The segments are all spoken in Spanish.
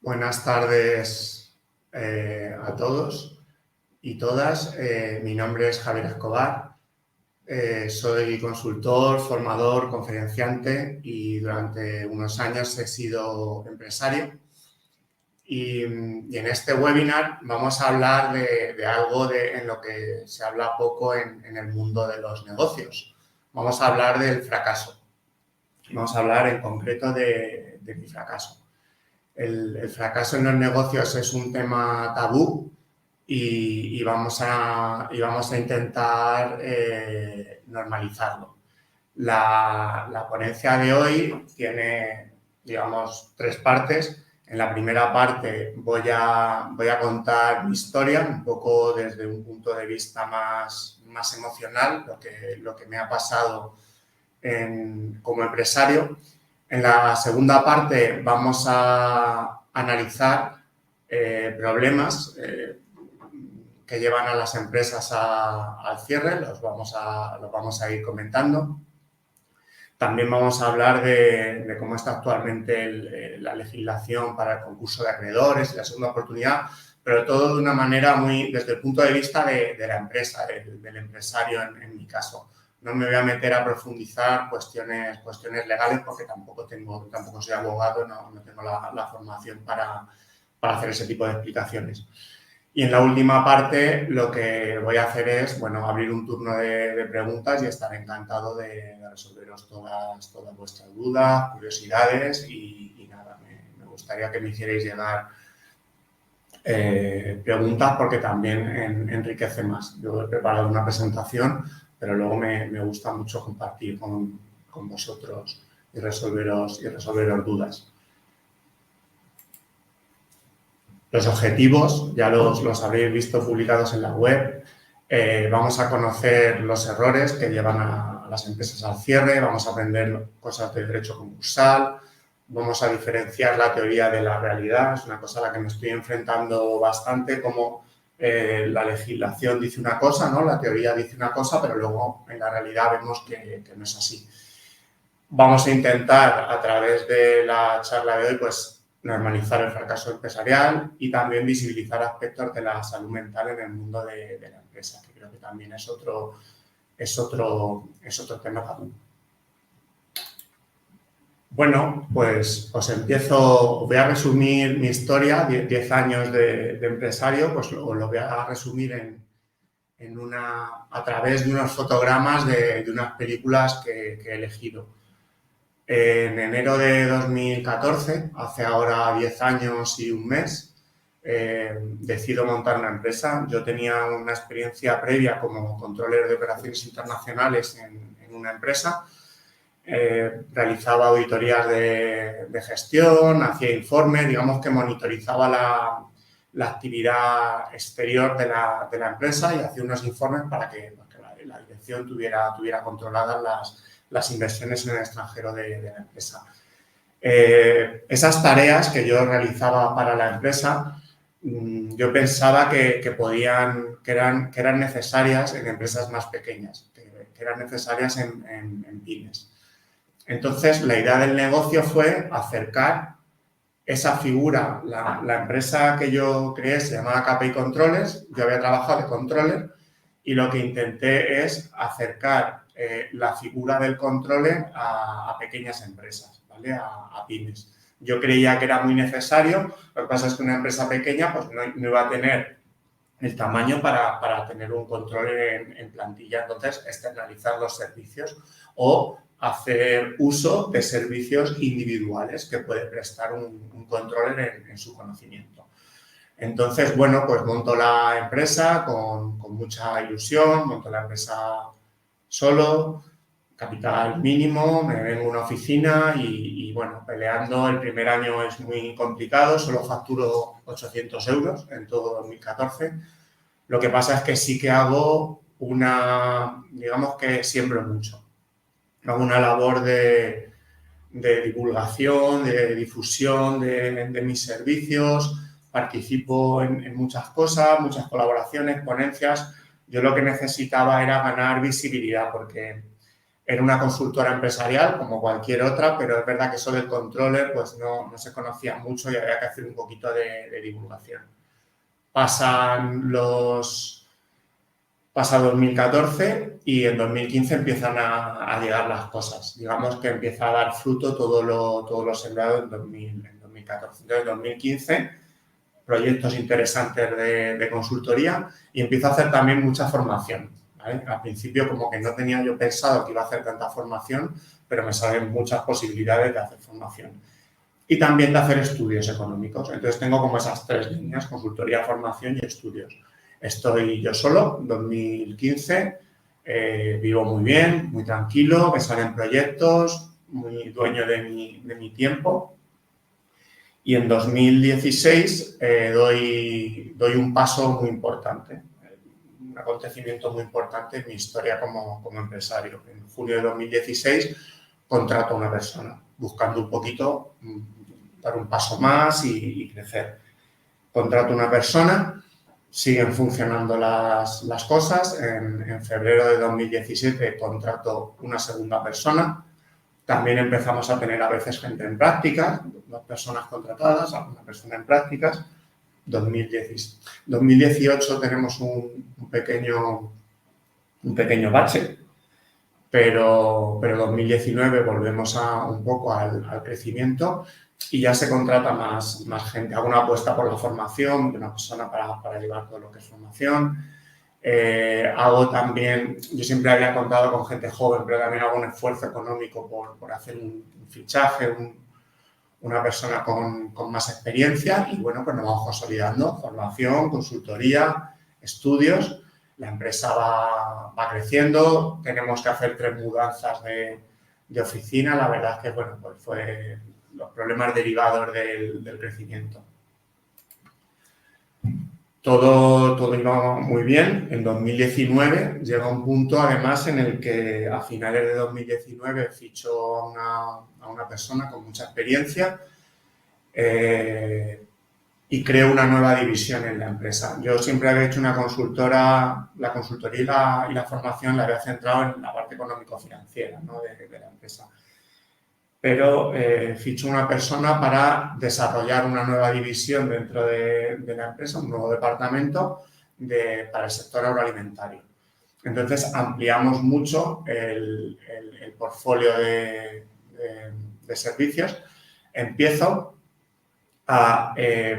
Buenas tardes a todos y todas. Mi nombre es Javier Escobar. Soy consultor, formador, conferenciante y durante unos años he sido empresario. Y en este webinar vamos a hablar de algo en lo que se habla poco en el mundo de los negocios. Vamos a hablar del fracaso. Vamos a hablar en concreto de mi fracaso. El fracaso en los negocios es un tema tabú y vamos a intentar normalizarlo. La ponencia de hoy tiene, digamos, tres partes. En la primera parte voy a contar mi historia, un poco desde un punto de vista más emocional, lo que me ha pasado como empresario. En la segunda parte vamos a analizar problemas que llevan a las empresas al cierre, los vamos a ir comentando. También vamos a hablar de cómo está actualmente la legislación para el concurso de acreedores y la segunda oportunidad, pero todo de una manera muy desde el punto de vista de la empresa, del empresario en mi caso. No me voy a meter a profundizar cuestiones legales porque tampoco soy abogado, no tengo la formación para hacer ese tipo de explicaciones. Y en la última parte lo que voy a hacer es, abrir un turno de preguntas y estaré encantado de resolveros todas vuestras dudas, curiosidades y nada, me gustaría que me hicierais llegar preguntas porque también enriquece más. Yo he preparado una presentación, pero luego me gusta mucho compartir con vosotros y resolveros dudas. Los objetivos ya los habréis visto publicados en la web. Vamos a conocer los errores que llevan a las empresas al cierre, vamos a aprender cosas de derecho concursal, vamos a diferenciar la teoría de la realidad. Es una cosa a la que me estoy enfrentando bastante, como la legislación dice una cosa, ¿no? La teoría dice una cosa, pero luego en la realidad vemos que no es así. Vamos a intentar, a través de la charla de hoy, pues normalizar el fracaso empresarial y también visibilizar aspectos de la salud mental en el mundo de la empresa, que creo que también es otro tema tabú. Bueno, pues voy a resumir mi historia, 10 años de empresario, pues lo voy a resumir a través de unos fotogramas de unas películas que he elegido. En enero de 2014, hace ahora 10 años y un mes, decido montar una empresa. Yo tenía una experiencia previa como controller de operaciones internacionales en una empresa. Realizaba auditorías de gestión, hacía informes, digamos que monitorizaba la actividad exterior de la empresa y hacía unos informes para que la dirección tuviera controladas las inversiones en el extranjero de la empresa. Esas tareas que yo realizaba para la empresa, yo pensaba que eran necesarias en empresas más pequeñas, que eran necesarias en pymes. Entonces, la idea del negocio fue acercar esa figura. La empresa que yo creé se llamaba KPI Controllers, yo había trabajado de controller y lo que intenté es acercar la figura del controller a pequeñas empresas, ¿vale? A pymes. Yo creía que era muy necesario, lo que pasa es que una empresa pequeña pues no iba a tener el tamaño para tener un controller en plantilla, entonces externalizar los servicios o hacer uso de servicios individuales que puede prestar un controller en su conocimiento. Entonces, pues monto la empresa con mucha ilusión, monto la empresa solo, capital mínimo, me vengo a una oficina y peleando. El primer año es muy complicado, solo facturo 800 euros en todo 2014. Lo que pasa es que sí que hago digamos que siembro mucho. Hago una labor de divulgación, de difusión de mis servicios, participo en muchas cosas, muchas colaboraciones, ponencias. Yo lo que necesitaba era ganar visibilidad porque Era una consultora empresarial como cualquier otra, pero es verdad que eso del controller pues no se conocía mucho y había que hacer un poquito de divulgación. Pasa 2014 y en 2015 empiezan a llegar las cosas. Digamos que empieza a dar fruto todo lo sembrado en 2014. Entonces, en 2015, proyectos interesantes de consultoría y empiezo a hacer también mucha formación, ¿vale? Al principio como que no tenía yo pensado que iba a hacer tanta formación, pero me salen muchas posibilidades de hacer formación. Y también de hacer estudios económicos. Entonces tengo como esas tres líneas, consultoría, formación y estudios. Estoy yo solo, 2015, vivo muy bien, muy tranquilo, me salen proyectos, muy dueño de mi tiempo. Y en 2016 doy un paso muy importante, un acontecimiento muy importante en mi historia como empresario. En junio de 2016 contrato a una persona, buscando un poquito dar un paso más y crecer. Contrato a una persona, siguen funcionando las cosas. En febrero de 2017 contrato una segunda persona. También empezamos a tener a veces gente en prácticas, 2 personas contratadas, alguna persona en prácticas. 2018 tenemos un pequeño bache, pero 2019 volvemos un poco al crecimiento y ya se contrata más gente. Hago una apuesta por la formación de una persona para llevar todo lo que es formación. Hago también, yo siempre había contado con gente joven, pero también hago un esfuerzo económico por hacer un fichaje, una persona con más experiencia y bueno, pues nos vamos consolidando, formación, consultoría, estudios. La empresa va creciendo, tenemos que hacer 3 mudanzas de oficina, la verdad es que bueno, pues fue los problemas derivados del crecimiento. Todo iba muy bien. En 2019 llega un punto, además, en el que a finales de 2019 ficho a una persona con mucha experiencia y creo una nueva división en la empresa. Yo siempre había hecho una consultora, la consultoría y la formación la había centrado en la parte económico-financiera, ¿no? de la empresa. Pero ficho una persona para desarrollar una nueva división dentro de la empresa, un nuevo departamento para el sector agroalimentario. Entonces, ampliamos mucho el portfolio de servicios. Empiezo a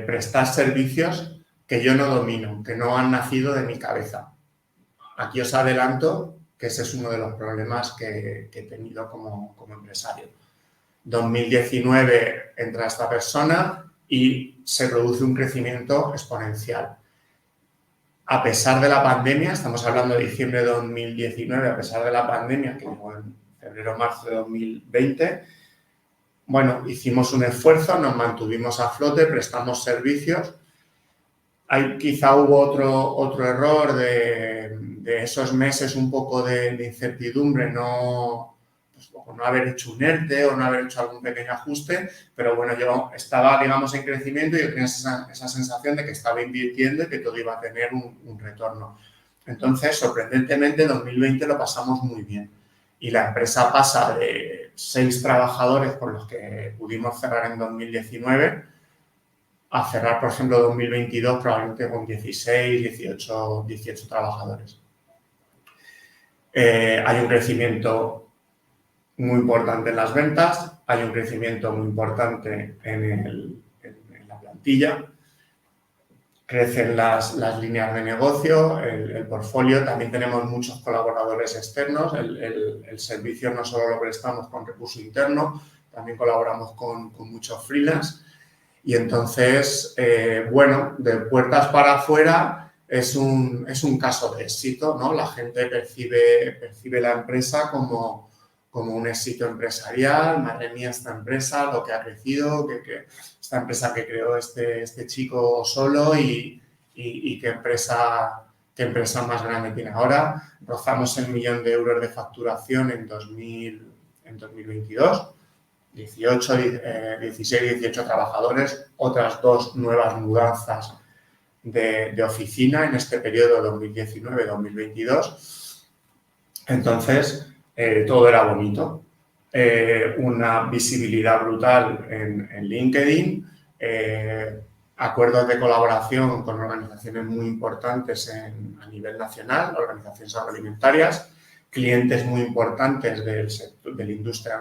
prestar servicios que yo no domino, que no han nacido de mi cabeza. Aquí os adelanto que ese es uno de los problemas que he tenido como empresario. 2019 entra esta persona y se produce un crecimiento exponencial. A pesar de la pandemia, estamos hablando de diciembre de 2019, a pesar de la pandemia, que llegó en febrero-marzo de 2020, bueno, hicimos un esfuerzo, nos mantuvimos a flote, prestamos servicios. Quizá hubo otro error de esos meses, un poco de incertidumbre, no haber hecho un ERTE o no haber hecho algún pequeño ajuste, pero bueno, yo estaba, digamos, en crecimiento y yo tenía esa sensación de que estaba invirtiendo y que todo iba a tener un retorno. Entonces, sorprendentemente, en 2020 lo pasamos muy bien y la empresa pasa de 6 trabajadores con los que pudimos cerrar en 2019 a cerrar, por ejemplo, 2022 probablemente con 16, 18 trabajadores. Hay un crecimiento muy importante en las ventas, hay un crecimiento muy importante en la plantilla, crecen las líneas de negocio, el portfolio, también tenemos muchos colaboradores externos, el servicio no solo lo prestamos con recurso interno, también colaboramos con muchos freelance y entonces, bueno, de puertas para afuera es un caso de éxito, ¿no? La gente percibe la empresa como un éxito empresarial. Madre mía, esta empresa, lo que ha crecido, que esta empresa que creó este chico solo y qué empresa más grande tiene ahora. Rozamos el 1 millón de euros de facturación en 2022. 16, 18 trabajadores, otras 2 nuevas mudanzas de oficina en este periodo 2019-2022. Entonces, todo era bonito. Una visibilidad brutal en LinkedIn, acuerdos de colaboración con organizaciones muy importantes a nivel nacional, organizaciones agroalimentarias, clientes muy importantes de la industria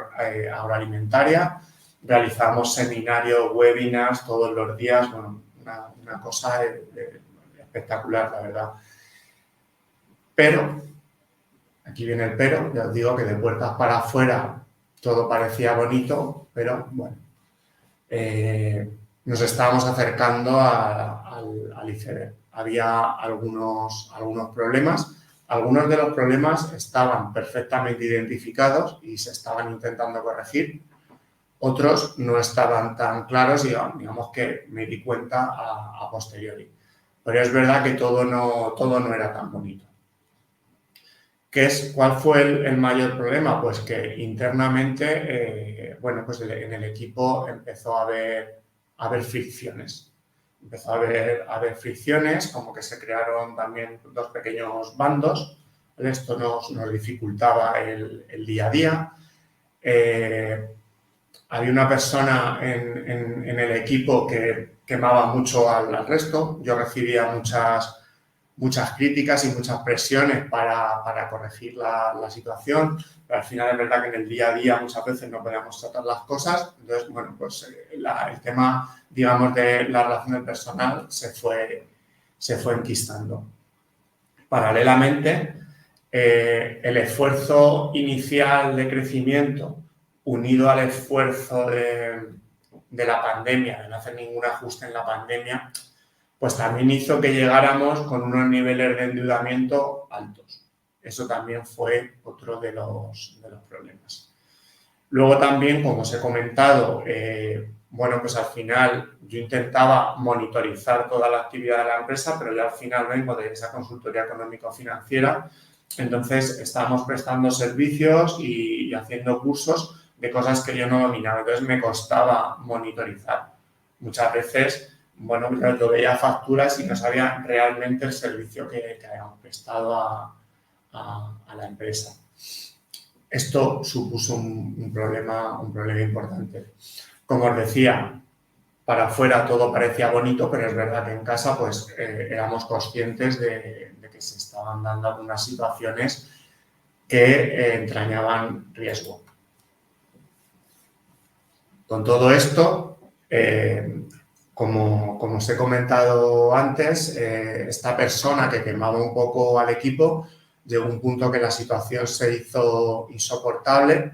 agroalimentaria. Realizamos seminarios, webinars todos los días, bueno, una cosa espectacular, la verdad. Pero, aquí viene el pero, ya os digo que de puertas para afuera todo parecía bonito, pero bueno, nos estábamos acercando al iceberg. Había algunos problemas. Algunos de los problemas estaban perfectamente identificados y se estaban intentando corregir. Otros no estaban tan claros y digamos que me di cuenta a posteriori. Pero es verdad que todo no era tan bonito. ¿Cuál fue el mayor problema? Pues que internamente, pues en el equipo empezó a haber fricciones. Empezó a haber fricciones, como que se crearon también dos pequeños bandos. Esto nos dificultaba el día a día. Había una persona en el equipo que quemaba mucho al resto. Yo recibía muchas críticas y muchas presiones para corregir la situación, pero al final es verdad que en el día a día muchas veces no podíamos tratar las cosas. Entonces, bueno, pues el tema, digamos, de la relación personal se fue enquistando. Paralelamente, el esfuerzo inicial de crecimiento unido al esfuerzo de la pandemia, de no hacer ningún ajuste en la pandemia, pues también hizo que llegáramos con unos niveles de endeudamiento altos. Eso también fue otro de los problemas. Luego también, como os he comentado, pues al final yo intentaba monitorizar toda la actividad de la empresa, pero yo al final vengo de esa consultoría económico-financiera, entonces estábamos prestando servicios y haciendo cursos de cosas que yo no dominaba, entonces me costaba monitorizar. Muchas veces, yo veía facturas y no sabía realmente el servicio que habíamos prestado a la empresa. Esto supuso un problema importante. Como os decía, para afuera todo parecía bonito, pero es verdad que en casa pues éramos conscientes de que se estaban dando algunas situaciones que entrañaban riesgo. Con todo esto, como os he comentado antes, esta persona que quemaba un poco al equipo, llegó un punto que la situación se hizo insoportable.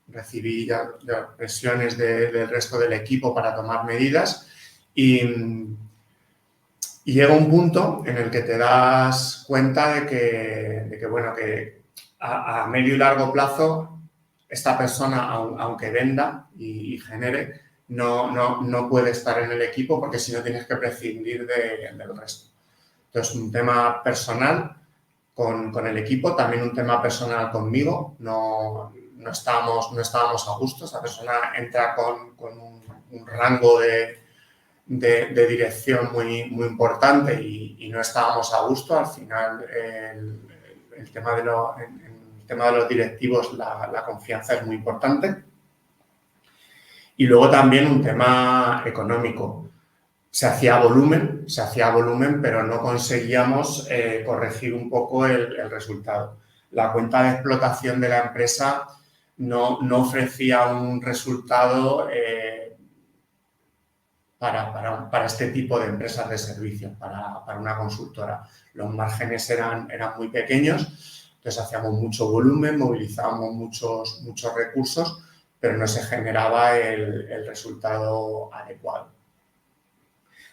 Recibí ya presiones del resto del equipo para tomar medidas y llega un punto en el que te das cuenta de que a medio y largo plazo esta persona, aunque venda y genere, no puede estar en el equipo porque si no tienes que prescindir del resto. Entonces, un tema personal con el equipo, también un tema personal conmigo, no estábamos a gusto. Esa persona entra con un rango de dirección muy importante y no estábamos a gusto. Al final, el tema de los directivos, la confianza es muy importante. Y luego también un tema económico. Se hacía volumen, pero no conseguíamos corregir un poco el resultado. La cuenta de explotación de la empresa no ofrecía un resultado para este tipo de empresas de servicios, para una consultora. Los márgenes eran muy pequeños, entonces hacíamos mucho volumen, movilizábamos muchos recursos, pero no se generaba el resultado adecuado.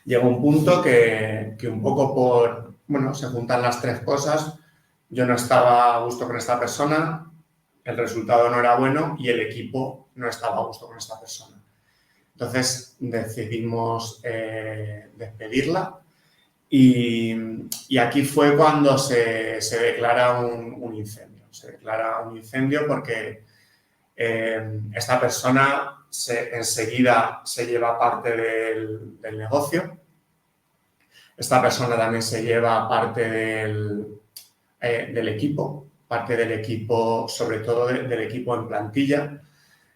Llegó un punto que un poco se juntan las tres cosas. Yo no estaba a gusto con esta persona, el resultado no era bueno y el equipo no estaba a gusto con esta persona. Entonces decidimos despedirla y aquí fue cuando se declara un incendio. Se declara un incendio porque esta persona enseguida se lleva parte del negocio. Esta persona también se lleva parte del equipo. parte del equipo, sobre todo del equipo en plantilla.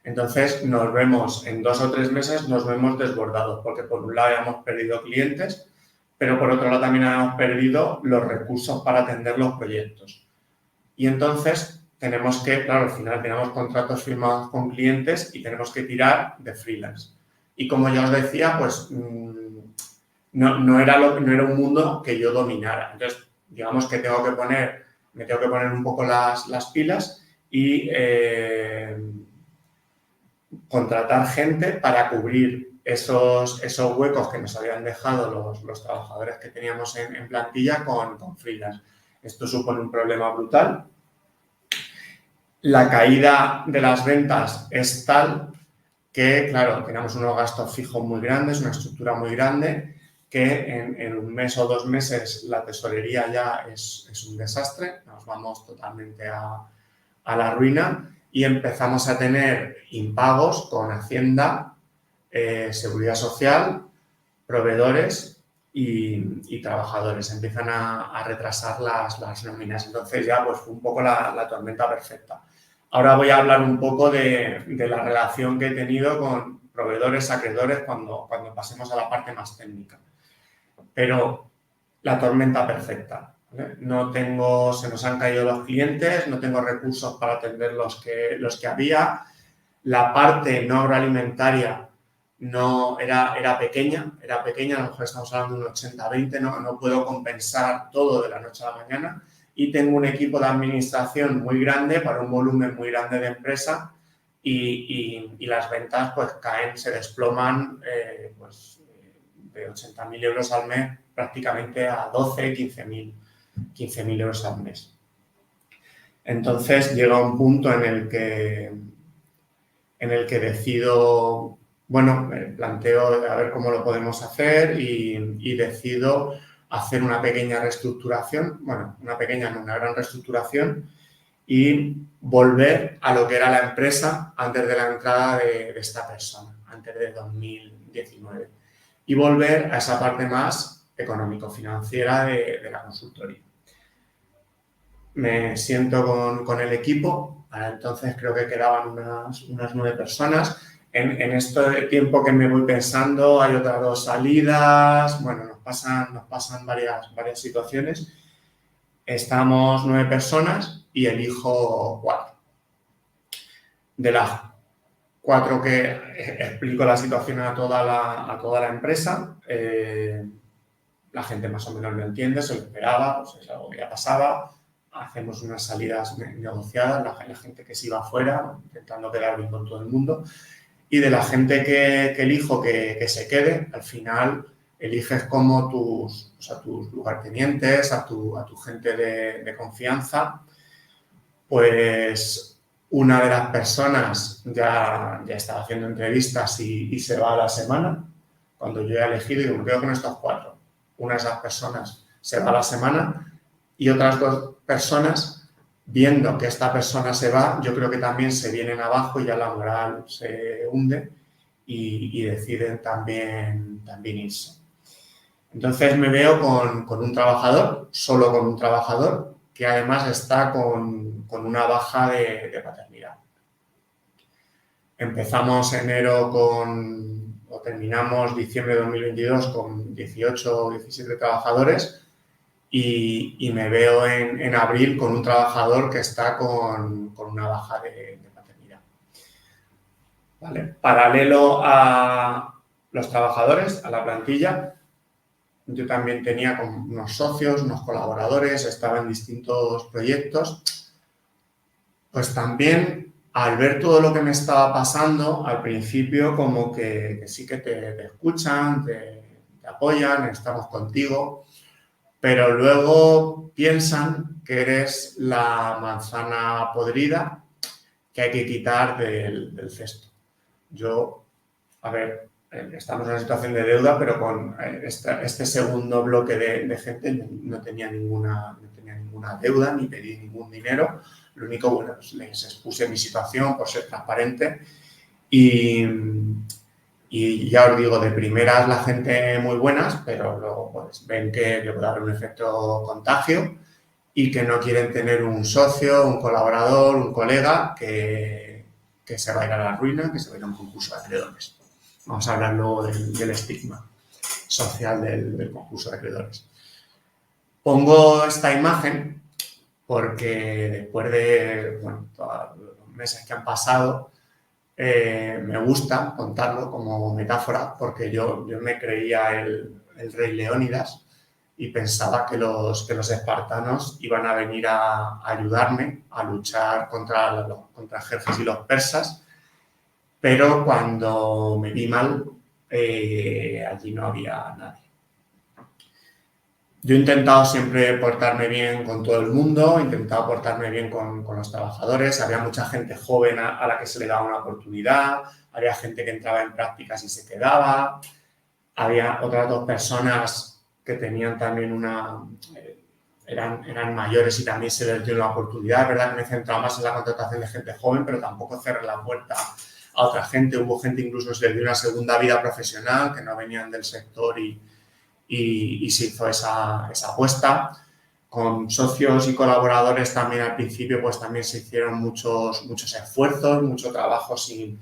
Entonces, nos vemos en 2 o 3 meses, nos vemos desbordados, porque por un lado hemos perdido clientes, pero por otro lado también hemos perdido los recursos para atender los proyectos. Y entonces tenemos que, claro, al final tenemos contratos firmados con clientes y tenemos que tirar de freelance. Y como ya os decía, pues no era un mundo que yo dominara. Entonces, digamos que me tengo que poner un poco las pilas y contratar gente para cubrir esos huecos que nos habían dejado los trabajadores que teníamos en plantilla con freelance. Esto supone un problema brutal. La caída de las ventas es tal que, claro, tenemos unos gastos fijos muy grandes, una estructura muy grande, que en un mes o 2 meses la tesorería ya es un desastre, nos vamos totalmente a la ruina y empezamos a tener impagos con Hacienda, Seguridad Social, proveedores y trabajadores. Empiezan a retrasar las nóminas. Entonces ya pues fue un poco la tormenta perfecta. Ahora voy a hablar un poco de la relación que he tenido con proveedores, acreedores, cuando pasemos a la parte más técnica. Pero la tormenta perfecta, ¿vale? Se nos han caído los clientes, no tengo recursos para atender los que había. La parte no agroalimentaria no era pequeña, a lo mejor estamos hablando de un 80-20, no puedo compensar todo de la noche a la mañana. Y tengo un equipo de administración muy grande para un volumen muy grande de empresa y las ventas pues caen, se desploman pues, de 80.000 euros al mes prácticamente a 12, 15.000 euros al mes. Entonces llega un punto en el que decido, bueno, planteo a ver cómo lo podemos hacer y decido hacer una pequeña reestructuración, bueno, una gran reestructuración y volver a lo que era la empresa antes de la entrada de esta persona, antes de 2019. Y volver a esa parte más económico-financiera de la consultoría. Me siento con el equipo, entonces creo que quedaban unas 9 personas. En este tiempo que me voy pensando hay otras 2 salidas, bueno, nos pasan varias situaciones. Estamos 9 personas y elijo 4. De las 4 que explico la situación a toda la empresa, la gente más o menos lo entiende, se lo esperaba, pues es algo que ya pasaba. Hacemos unas salidas negociadas, la gente que se iba afuera, intentando quedar bien con todo el mundo. Y de la gente que elijo que se quede, al final eliges como tus lugartenientes, a tu gente de confianza. Pues una de las personas ya estaba haciendo entrevistas y se va a la semana. Cuando yo he elegido, digo, me quedo con estos 4. Una de esas personas se va a la semana y otras 2 personas, viendo que esta persona se va, yo creo que también se vienen abajo y ya la moral se hunde y deciden también irse. Entonces me veo con un trabajador, solo con un trabajador, que además está con una baja de paternidad. Empezamos enero o terminamos diciembre de 2022 con 18 o 17 trabajadores y me veo en abril con un trabajador que está con una baja de paternidad. ¿Vale? Paralelo a los trabajadores, a la plantilla, yo también tenía unos socios, unos colaboradores, estaba en distintos proyectos. Pues también, al ver todo lo que me estaba pasando, al principio como que sí que te escuchan, te apoyan, estamos contigo, pero luego piensan que eres la manzana podrida que hay que quitar del cesto. Yo, a ver, estamos en una situación de deuda, pero con este segundo bloque de gente no tenía ninguna deuda ni pedí ningún dinero. Lo único, bueno, pues les expuse mi situación por ser transparente y ya os digo, de primeras la gente muy buenas, pero luego pues ven que le puede haber un efecto contagio y que no quieren tener un socio, un colaborador, un colega que se va a ir a la ruina, que se va a ir a un concurso de acreedores. Vamos a hablar luego del estigma social del concurso de acreedores. Pongo esta imagen porque después de todos los meses que han pasado, me gusta contarlo como metáfora porque yo me creía el rey Leónidas y pensaba que los espartanos iban a venir a ayudarme a luchar contra Jerjes y los persas, pero cuando me vi mal, allí no había nadie. Yo he intentado siempre portarme bien con todo el mundo, he intentado portarme bien con los trabajadores. Había mucha gente joven a la que se le daba una oportunidad, había gente que entraba en prácticas y se quedaba, había otras 2 personas que tenían también eran mayores y también se les dio una oportunidad. Es verdad que me he centrado más en la contratación de gente joven, pero tampoco cerré la puerta a otra gente. Hubo gente incluso que se les dio una segunda vida profesional, que no venían del sector y se hizo esa apuesta. Con socios y colaboradores también al principio pues también se hicieron muchos esfuerzos, mucho trabajo sin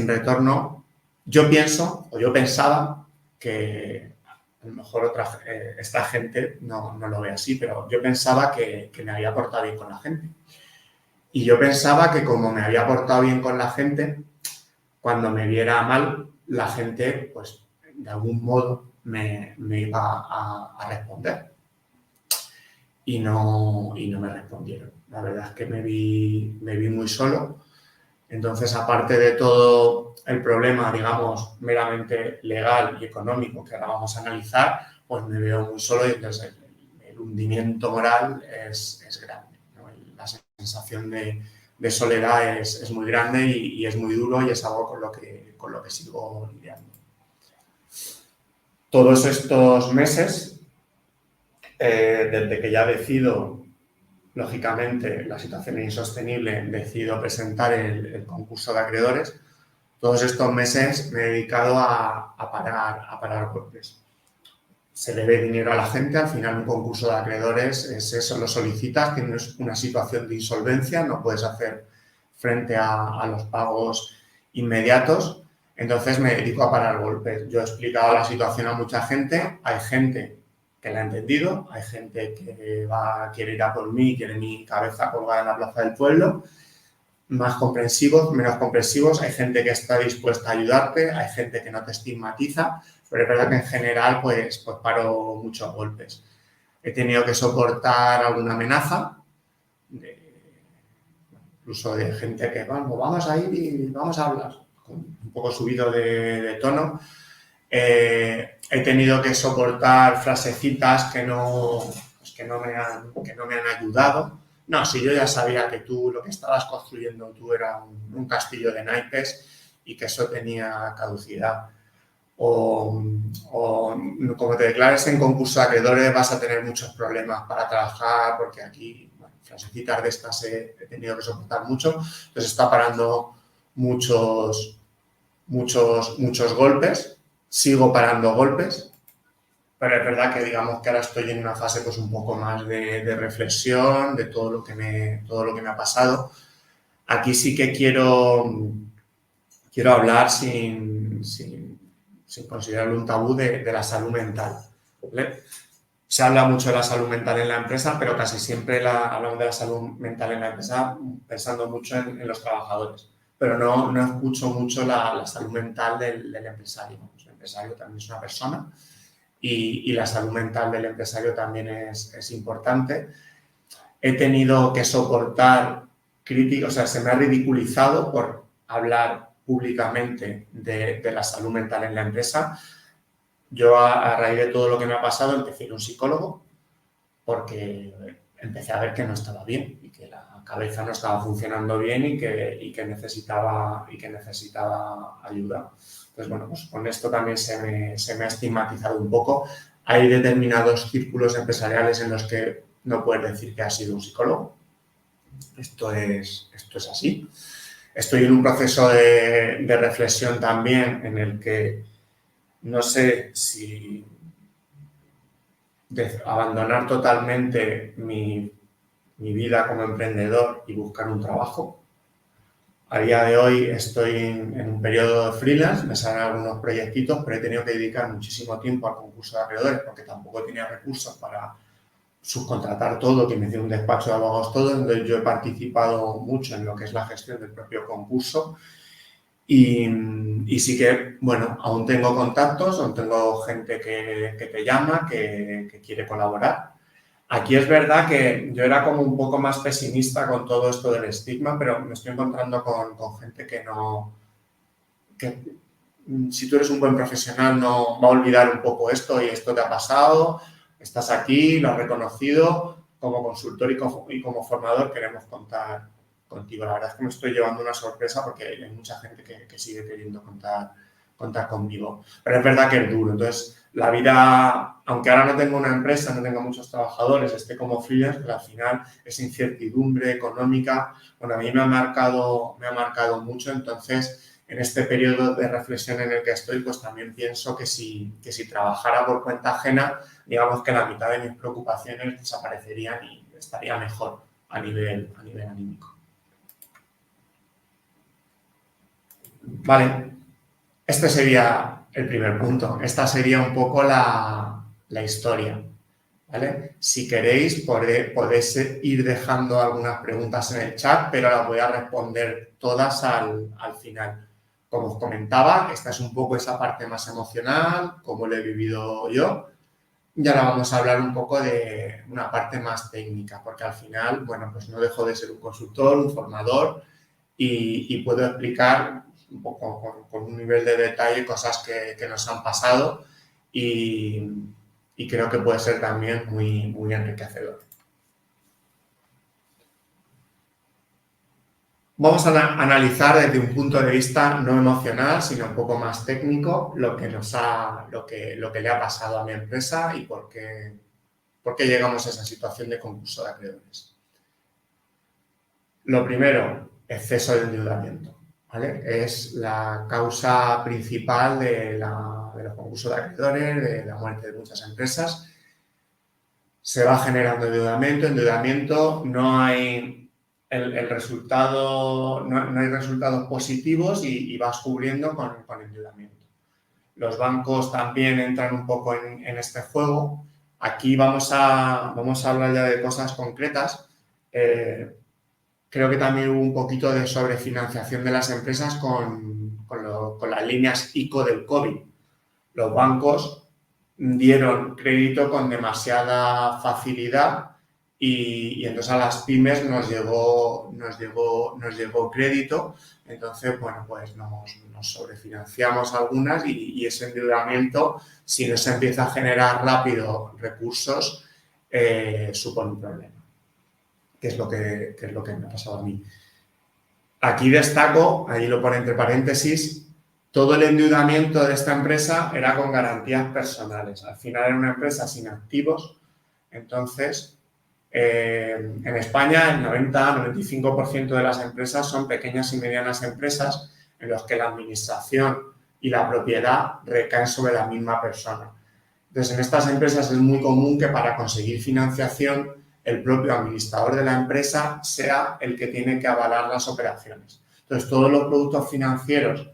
retorno. Yo pensaba que a lo mejor esta gente no lo ve así, pero yo pensaba que me había portado bien con la gente. Y yo pensaba que como me había portado bien con la gente, cuando me viera mal, la gente, pues, de algún modo me iba a responder. Y no me respondieron. La verdad es que me vi muy solo. Entonces, aparte de todo el problema, digamos, meramente legal y económico que ahora vamos a analizar, pues me veo muy solo y entonces el hundimiento moral es grande, ¿no? La sensación de soledad es muy grande y es muy duro y es algo con lo que sigo lidiando. Todos estos meses, desde que ya decido, lógicamente, la situación es insostenible, decido presentar el concurso de acreedores, todos estos meses me he dedicado a parar golpes. Se debe dinero a la gente, al final un concurso de acreedores es eso, lo solicitas, tienes una situación de insolvencia, no puedes hacer frente a los pagos inmediatos, entonces me dedico a parar golpes. Yo he explicado la situación a mucha gente, hay gente que la ha entendido, hay gente que quiere ir a por mí, quiere mi cabeza colgada en la plaza del pueblo, más comprensivos, menos comprensivos, hay gente que está dispuesta a ayudarte, hay gente que no te estigmatiza, pero es verdad que en general pues paro muchos golpes. He tenido que soportar alguna amenaza, incluso de gente que vamos a ir y vamos a hablar, un poco subido de tono. He tenido que soportar frasecitas que no me han ayudado. No, si yo ya sabía que tú lo que estabas construyendo tú era un castillo de naipes y que eso tenía caducidad. O como te declares en concurso de acreedores vas a tener muchos problemas para trabajar porque aquí, frasecitas de estas he tenido que soportar mucho. Entonces está parando muchos golpes. Sigo parando golpes, pero es verdad que digamos que ahora estoy en una fase pues un poco más de reflexión de todo lo que me ha pasado. Aquí sí que quiero hablar sin considerarlo un tabú de la salud mental, ¿vale? Se habla mucho de la salud mental en la empresa, pero casi siempre hablamos de la salud mental en la empresa pensando mucho en los trabajadores, pero no escucho mucho la salud mental del empresario. El empresario también es una persona y la salud mental del empresario también es importante. He tenido que soportar críticas, o sea, se me ha ridiculizado por hablar públicamente de la salud mental en la empresa. Yo, a raíz de todo lo que me ha pasado, empecé a ir a un psicólogo porque empecé a ver que no estaba bien y que la cabeza no estaba funcionando bien y que necesitaba ayuda. Entonces, bueno, pues con esto también se me ha estigmatizado un poco. Hay determinados círculos empresariales en los que no puedes decir que has sido un psicólogo. Esto es así. Estoy en un proceso de reflexión también en el que no sé si de abandonar totalmente mi vida como emprendedor y buscar un trabajo. A día de hoy estoy en un periodo de freelance, me salen algunos proyectitos, pero he tenido que dedicar muchísimo tiempo al concurso de acreedores porque tampoco tenía recursos para subcontratar todo, que me dio un despacho de abogados todo, entonces yo he participado mucho en lo que es la gestión del propio concurso y sí que, bueno, aún tengo contactos, aún tengo gente que te llama, que quiere colaborar. Aquí es verdad que yo era como un poco más pesimista con todo esto del estigma, pero me estoy encontrando con gente que no, que si tú eres un buen profesional no va a olvidar un poco esto y esto te ha pasado, estás aquí, lo has reconocido, como consultor y como formador queremos contar contigo. La verdad es que me estoy llevando una sorpresa porque hay mucha gente que sigue queriendo contar conmigo. Pero es verdad que es duro. Entonces, la vida, aunque ahora no tengo una empresa, no tengo muchos trabajadores, esté como freelance, pero al final esa incertidumbre económica, bueno, a mí me ha marcado mucho. Entonces, en este periodo de reflexión en el que estoy, pues también pienso que si trabajara por cuenta ajena, digamos que la mitad de mis preocupaciones desaparecerían y estaría mejor a nivel anímico. Vale, este sería el primer punto. Esta sería un poco la historia. ¿Vale? Si queréis, podéis ir dejando algunas preguntas en el chat, pero las voy a responder todas al final. Como os comentaba, esta es un poco esa parte más emocional, cómo lo he vivido yo. Y ahora vamos a hablar un poco de una parte más técnica, porque al final, bueno, pues no dejo de ser un consultor, un formador y puedo explicar un poco con un nivel de detalle cosas que nos han pasado y creo que puede ser también muy enriquecedor. Vamos a analizar desde un punto de vista no emocional, sino un poco más técnico, lo que le ha pasado a mi empresa y por qué llegamos a esa situación de concurso de acreedores. Lo primero, exceso de endeudamiento, ¿vale? Es la causa principal de los concursos de acreedores, de la muerte de muchas empresas. Se va generando endeudamiento, no hay el resultado, no hay resultados positivos y vas cubriendo con endeudamiento. Los bancos también entran un poco en este juego. Aquí vamos a hablar ya de cosas concretas. Creo que también hubo un poquito de sobrefinanciación de las empresas con las líneas ICO del COVID. Los bancos dieron crédito con demasiada facilidad y entonces a las pymes nos llegó crédito. Entonces, bueno, pues nos sobrefinanciamos algunas y ese endeudamiento, si no se empieza a generar rápido recursos, supone un problema, que es lo que me ha pasado a mí. Aquí destaco, ahí lo pone entre paréntesis, todo el endeudamiento de esta empresa era con garantías personales. Al final era una empresa sin activos. Entonces, en España el 90-95% de las empresas son pequeñas y medianas empresas en las que la administración y la propiedad recaen sobre la misma persona. Entonces, en estas empresas es muy común que para conseguir financiación el propio administrador de la empresa sea el que tiene que avalar las operaciones. Entonces, todos los productos financieros,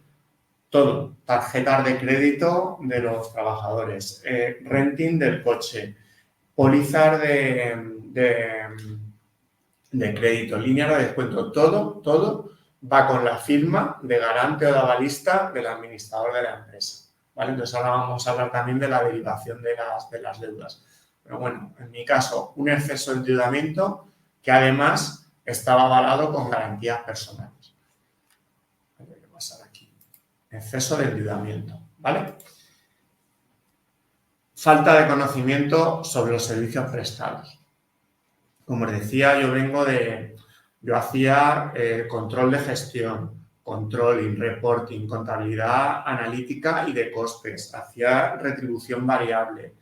todo, tarjetas de crédito de los trabajadores, renting del coche, pólizas de crédito, línea de descuento, todo va con la firma de garante o de avalista del administrador de la empresa. ¿Vale? Entonces, ahora vamos a hablar también de la derivación de las deudas. Pero bueno, en mi caso, un exceso de endeudamiento que además estaba avalado con garantías personales. Voy a pasar aquí. Exceso de endeudamiento, ¿vale? Falta de conocimiento sobre los servicios prestados. Como os decía, yo hacía control de gestión, controlling, reporting, contabilidad analítica y de costes, hacía retribución variable,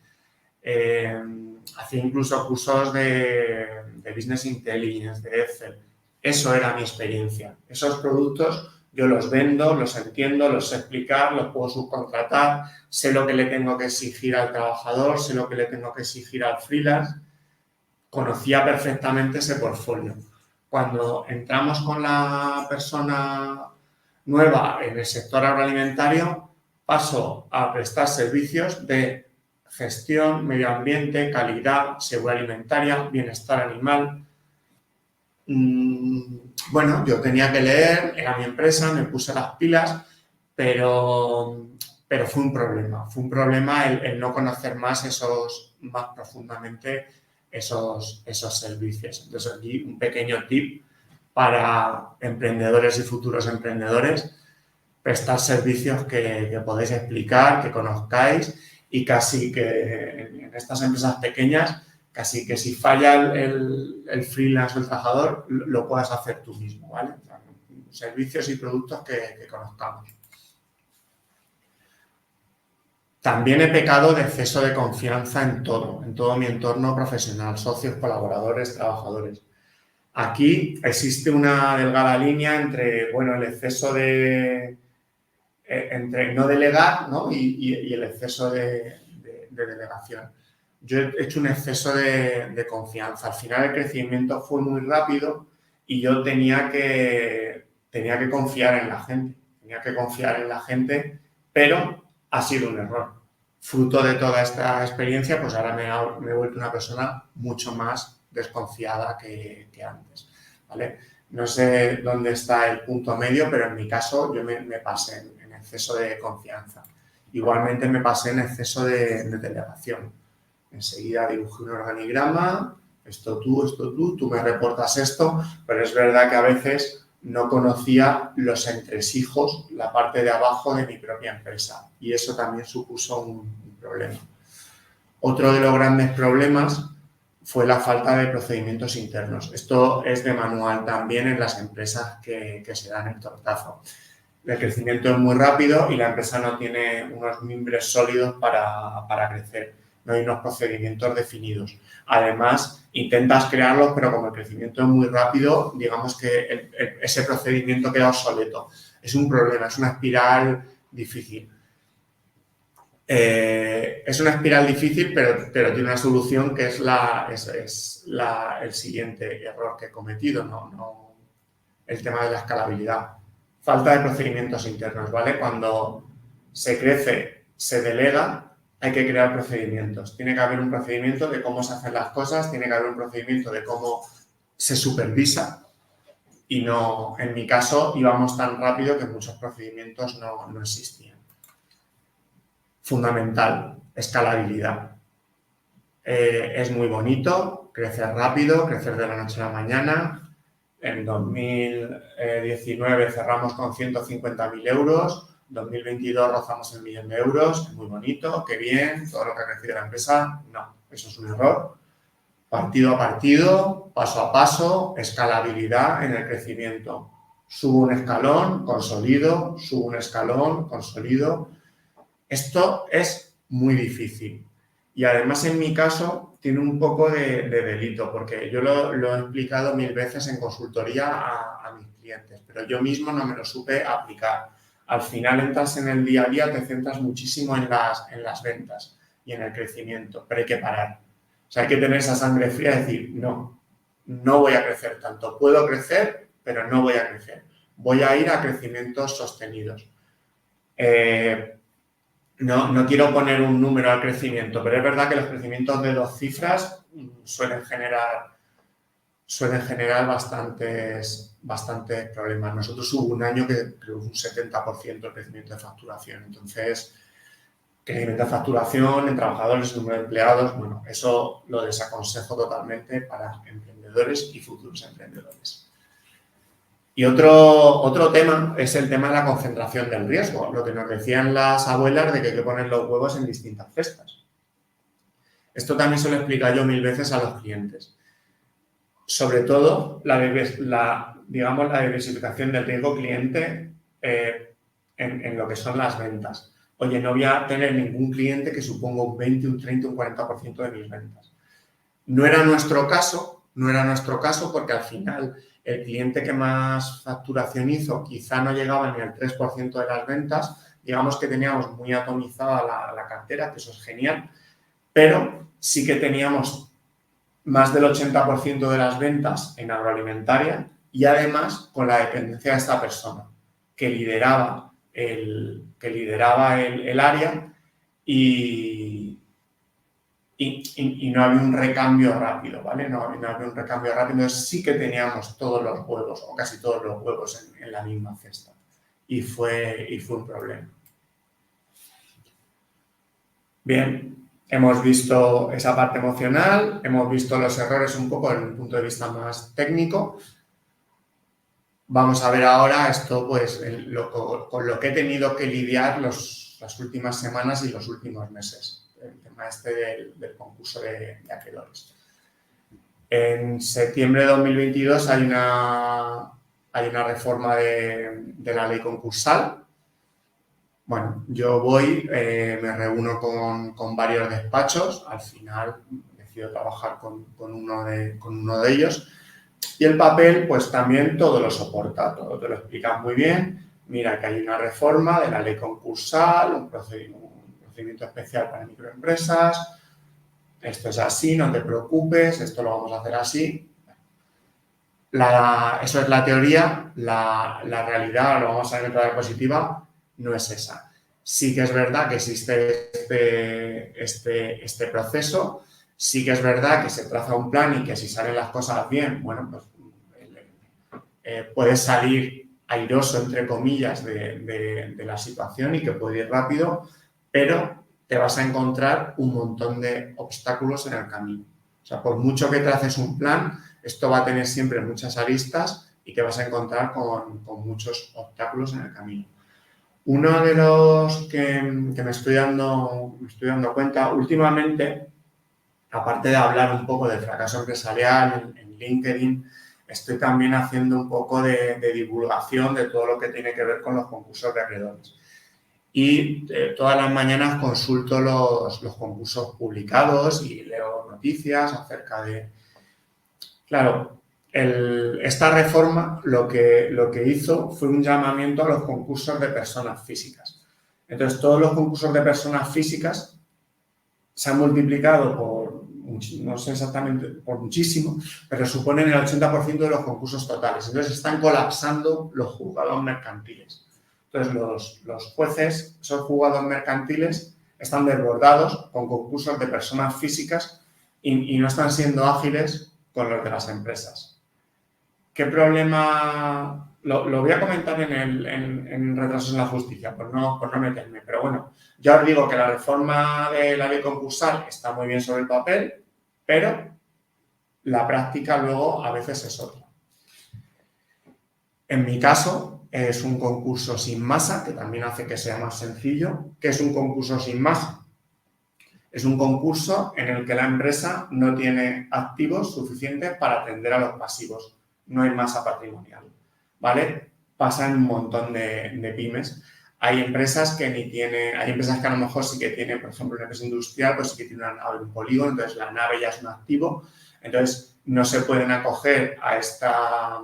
hacía incluso cursos de Business Intelligence, de Excel. Eso era mi experiencia. Esos productos Yo los vendo, los entiendo, los sé explicar, los puedo subcontratar, sé lo que le tengo que exigir al trabajador, sé lo que le tengo que exigir al freelance. Conocía perfectamente ese portfolio. Cuando entramos con la persona nueva en el sector agroalimentario, paso a prestar servicios de gestión, medio ambiente, calidad, seguridad alimentaria, bienestar animal. Bueno, yo tenía que leer, era mi empresa, me puse las pilas, pero fue un problema. Fue un problema el no conocer más profundamente esos servicios. Entonces, aquí un pequeño tip para emprendedores y futuros emprendedores: prestar servicios que podéis explicar, que conozcáis, y casi que en estas empresas pequeñas, casi que si falla el freelance o el trabajador, lo puedas hacer tú mismo, ¿vale? Servicios y productos que conozcamos. También he pecado de exceso de confianza en todo mi entorno profesional, socios, colaboradores, trabajadores. Aquí existe una delgada línea entre, bueno, el exceso entre no delegar, ¿no? y el exceso de delegación. Yo he hecho un exceso de confianza. Al final el crecimiento fue muy rápido y yo tenía que confiar en la gente. Tenía que confiar en la gente, pero ha sido un error. Fruto de toda esta experiencia, pues ahora me he vuelto una persona mucho más desconfiada que antes, ¿vale? No sé dónde está el punto medio, pero en mi caso yo me pasé en exceso de confianza. Igualmente me pasé en exceso de delegación. Enseguida dibujé un organigrama, esto tú me reportas esto, pero es verdad que a veces no conocía los entresijos, la parte de abajo de mi propia empresa, y eso también supuso un problema. Otro de los grandes problemas fue la falta de procedimientos internos. Esto es de manual también en las empresas que se dan el tortazo. El crecimiento es muy rápido y la empresa no tiene unos mimbres sólidos para crecer. No hay unos procedimientos definidos. Además, intentas crearlos, pero como el crecimiento es muy rápido, digamos que ese procedimiento queda obsoleto. Es un problema, es una espiral difícil. Es una espiral difícil, pero tiene una solución que es el siguiente error que he cometido, no el tema de la escalabilidad. Falta de procedimientos internos, ¿vale? Cuando se crece, se delega, hay que crear procedimientos. Tiene que haber un procedimiento de cómo se hacen las cosas, tiene que haber un procedimiento de cómo se supervisa, y no, en mi caso, íbamos tan rápido que muchos procedimientos no existían. Fundamental, escalabilidad. Es muy bonito crecer rápido, crecer de la noche a la mañana. En 2019 cerramos con 150.000 euros, 2022 rozamos el 1.000.000 de euros, es muy bonito, qué bien, todo lo que ha crecido la empresa. No, eso es un error. Partido a partido, paso a paso, escalabilidad en el crecimiento. Subo un escalón, consolido, subo un escalón, consolido. Esto es muy difícil. Y además, en mi caso, tiene un poco de delito, porque yo lo he explicado 1000 veces en consultoría a mis clientes, pero yo mismo no me lo supe aplicar. Al final entras en el día a día, te centras muchísimo en las ventas y en el crecimiento, pero hay que parar. O sea, hay que tener esa sangre fría y decir, no voy a crecer tanto. Puedo crecer, pero no voy a crecer. Voy a ir a crecimientos sostenidos. No quiero poner un número al crecimiento, pero es verdad que los crecimientos de 2 cifras suelen generar bastantes problemas. Nosotros hubo un año que creo un 70% el crecimiento de facturación. Entonces, crecimiento de facturación en trabajadores, número de empleados, bueno, eso lo desaconsejo totalmente para emprendedores y futuros emprendedores. Y otro tema es el tema de la concentración del riesgo, lo que nos decían las abuelas de que hay que poner los huevos en distintas cestas. Esto también se lo explico yo 1000 veces a los clientes. Sobre todo, la diversificación del riesgo cliente en lo que son las ventas. Oye, no voy a tener ningún cliente que suponga un 20, un 30, un 40% de mis ventas. No era nuestro caso porque al final el cliente que más facturación hizo quizá no llegaba ni al 3% de las ventas. Digamos que teníamos muy atomizada la cartera, que eso es genial, pero sí que teníamos más del 80% de las ventas en agroalimentaria y además con la dependencia de esta persona que lideraba el área y no había un recambio rápido, ¿vale? No había un recambio rápido, entonces sí que teníamos todos los huevos o casi todos los huevos en la misma cesta y fue un problema. Bien, hemos visto esa parte emocional, hemos visto los errores un poco desde un punto de vista más técnico. Vamos a ver ahora esto, pues, con lo que he tenido que lidiar las últimas semanas y los últimos meses. El tema del concurso de acreedores. En septiembre de 2022 hay una reforma de la ley concursal. Bueno, yo voy, me reúno con varios despachos, al final decido trabajar con uno de ellos y el papel pues también todo lo soporta, todo te lo explican muy bien. Mira que hay una reforma de la ley concursal, un procedimiento especial para microempresas, esto es así, no te preocupes, esto lo vamos a hacer así. Eso es la teoría, la realidad, lo vamos a ver en la diapositiva, no es esa. Sí que es verdad que existe este proceso, sí que es verdad que se traza un plan y que si salen las cosas bien, bueno, pues puedes salir airoso, entre comillas, de la situación y que puede ir rápido, pero te vas a encontrar un montón de obstáculos en el camino. O sea, por mucho que traces un plan, esto va a tener siempre muchas aristas y te vas a encontrar con muchos obstáculos en el camino. Uno de los que me estoy dando cuenta últimamente, aparte de hablar un poco del fracaso empresarial en LinkedIn, estoy también haciendo un poco de divulgación de todo lo que tiene que ver con los concursos de acreedores. Y todas las mañanas consulto los concursos publicados y leo noticias acerca de... Claro, esta reforma lo que hizo fue un llamamiento a los concursos de personas físicas. Entonces, todos los concursos de personas físicas se han multiplicado por, no sé exactamente, por muchísimo, pero suponen el 80% de los concursos totales. Entonces, están colapsando los juzgados mercantiles. Entonces, los jueces, esos juzgados mercantiles, están desbordados con concursos de personas físicas y no están siendo ágiles con los de las empresas. ¿Qué problema? Lo voy a comentar en Retrasos en la Justicia, por no meterme. Pero bueno, ya os digo que la reforma de la ley concursal está muy bien sobre el papel, pero la práctica luego a veces es otra. En mi caso, es un concurso sin masa, que también hace que sea más sencillo. ¿Qué es un concurso sin masa? Es un concurso en el que la empresa no tiene activos suficientes para atender a los pasivos. No hay masa patrimonial, ¿vale? Pasa en un montón de pymes. Hay empresas que hay empresas que a lo mejor sí que tienen, por ejemplo, una empresa industrial, pues sí que tiene una nave, un polígono, entonces la nave ya es un activo, entonces no se pueden acoger a esta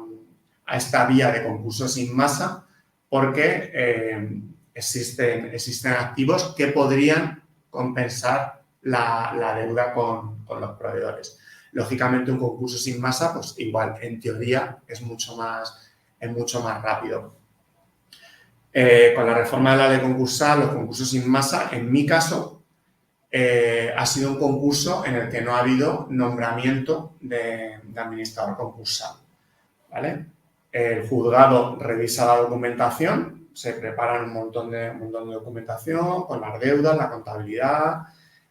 vía de concurso sin masa porque existen activos que podrían compensar la deuda con los proveedores. Lógicamente, un concurso sin masa, pues igual, en teoría, es mucho más rápido. Con la reforma de la ley concursal, los concursos sin masa, en mi caso, ha sido un concurso en el que no ha habido nombramiento de administrador concursal, ¿vale? El juzgado revisa la documentación, se preparan un montón de documentación con las deudas, la contabilidad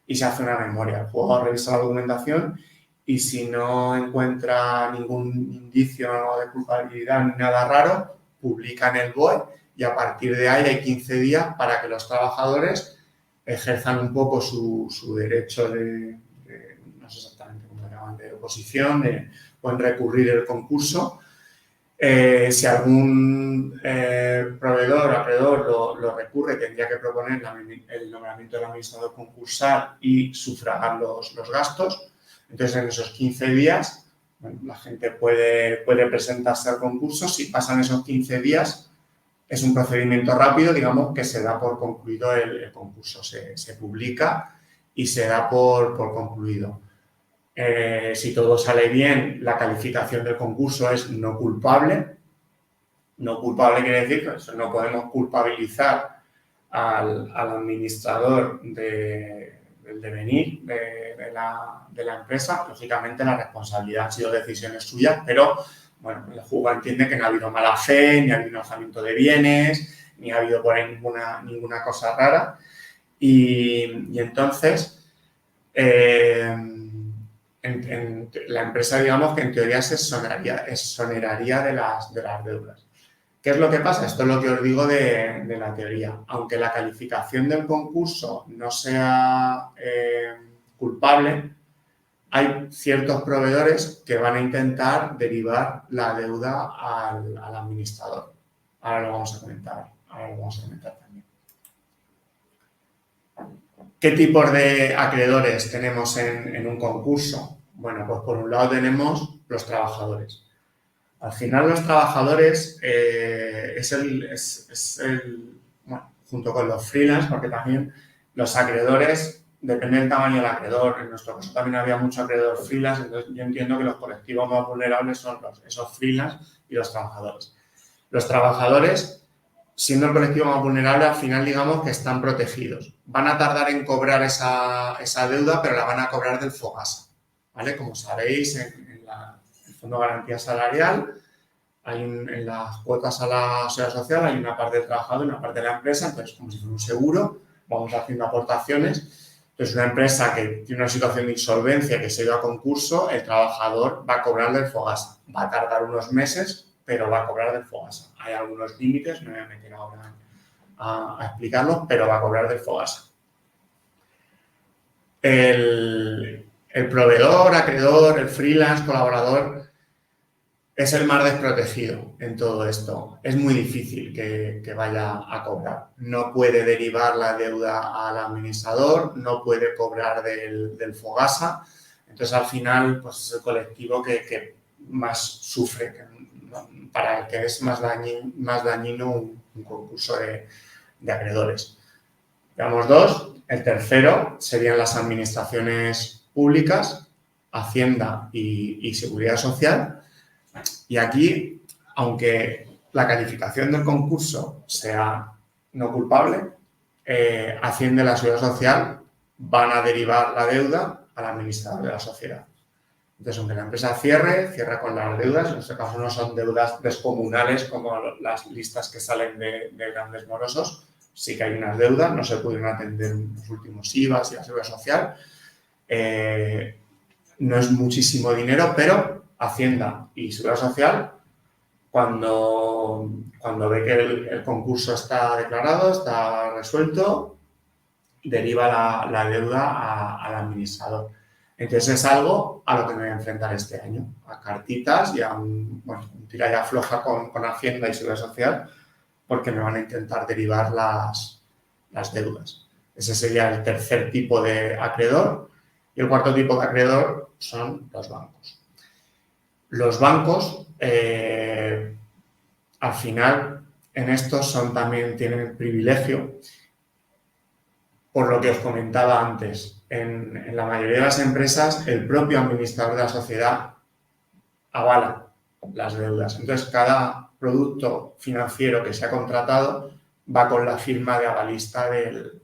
y se hace una memoria. El juzgado revisa la documentación y si no encuentra ningún indicio de culpabilidad ni nada raro, publican el BOE y a partir de ahí hay 15 días para que los trabajadores ejerzan un poco su derecho no sé exactamente cómo lo llaman, de oposición, pueden recurrir el concurso. Si algún proveedor o acreedor lo recurre, tendría que proponer el nombramiento del administrador concursal y sufragar los gastos. Entonces, en esos 15 días, Bueno, la gente puede presentarse al concurso. Si pasan esos 15 días, es un procedimiento rápido, digamos, que se da por concluido el concurso. Se publica y se da por concluido. Si todo sale bien, la calificación del concurso es no culpable. No culpable quiere decir que no podemos culpabilizar al administrador del devenir de la empresa. Lógicamente, la responsabilidad han sido decisiones suyas, pero bueno, el juzgado entiende que no ha habido mala fe, ni ha habido un alzamiento de bienes, ni ha habido por ahí ninguna cosa rara. Y entonces, la empresa, digamos, que en teoría se exoneraría de las deudas. ¿Qué es lo que pasa? Esto es lo que os digo de la teoría. Aunque la calificación del concurso no sea culpable, hay ciertos proveedores que van a intentar derivar la deuda al administrador. Ahora lo vamos a comentar también. ¿Qué tipos de acreedores tenemos en un concurso? Bueno, pues por un lado tenemos los trabajadores. Al final, los trabajadores bueno, junto con los freelance, porque también los acreedores, depende del tamaño del acreedor. En nuestro caso también había mucho acreedor freelance, entonces yo entiendo que los colectivos más vulnerables son esos freelance y los trabajadores. Los trabajadores, siendo el colectivo más vulnerable, al final digamos que están protegidos. Van a tardar en cobrar esa deuda, pero la van a cobrar del FOGASA, ¿vale? Como sabéis, en el Fondo de Garantía Salarial, en las cuotas a la seguridad social hay una parte del trabajador y una parte de la empresa, entonces como si fuera un seguro, vamos haciendo aportaciones. Entonces, una empresa que tiene una situación de insolvencia, que se ha ido a concurso, el trabajador va a cobrar del FOGASA. Va a tardar unos meses, pero va a cobrar del FOGASA. Hay algunos límites, no me voy a meter ahora a explicarlos, pero va a cobrar del FOGASA. El proveedor, acreedor, el freelance, colaborador, es el más desprotegido en todo esto. Es muy difícil que vaya a cobrar. No puede derivar la deuda al administrador, no puede cobrar del FOGASA. Entonces, al final, pues es el colectivo que más sufre, para el que es más dañino un concurso de acreedores. Veamos dos. El tercero serían las administraciones públicas, Hacienda y Seguridad Social. Y aquí, aunque la calificación del concurso sea no culpable, Hacienda y la Seguridad Social van a derivar la deuda al administrador de la sociedad. Entonces, aunque la empresa cierra con las deudas, en este caso no son deudas descomunales como las listas que salen de grandes morosos, sí que hay unas deudas, no se pudieron atender los últimos IVAs y la Seguridad Social. No es muchísimo dinero, pero Hacienda y Seguridad Social, cuando ve que el concurso está declarado, está resuelto, deriva la deuda al administrador. Entonces, es algo a lo que me voy a enfrentar este año, a cartitas y a un tira y afloja con Hacienda y Seguridad Social, porque me van a intentar derivar las deudas. Ese sería el tercer tipo de acreedor. Y el cuarto tipo de acreedor son los bancos. Los bancos, al final, en estos también tienen el privilegio, por lo que os comentaba antes. En la mayoría de las empresas, el propio administrador de la sociedad avala las deudas. Entonces, cada producto financiero que se ha contratado va con la firma de avalista del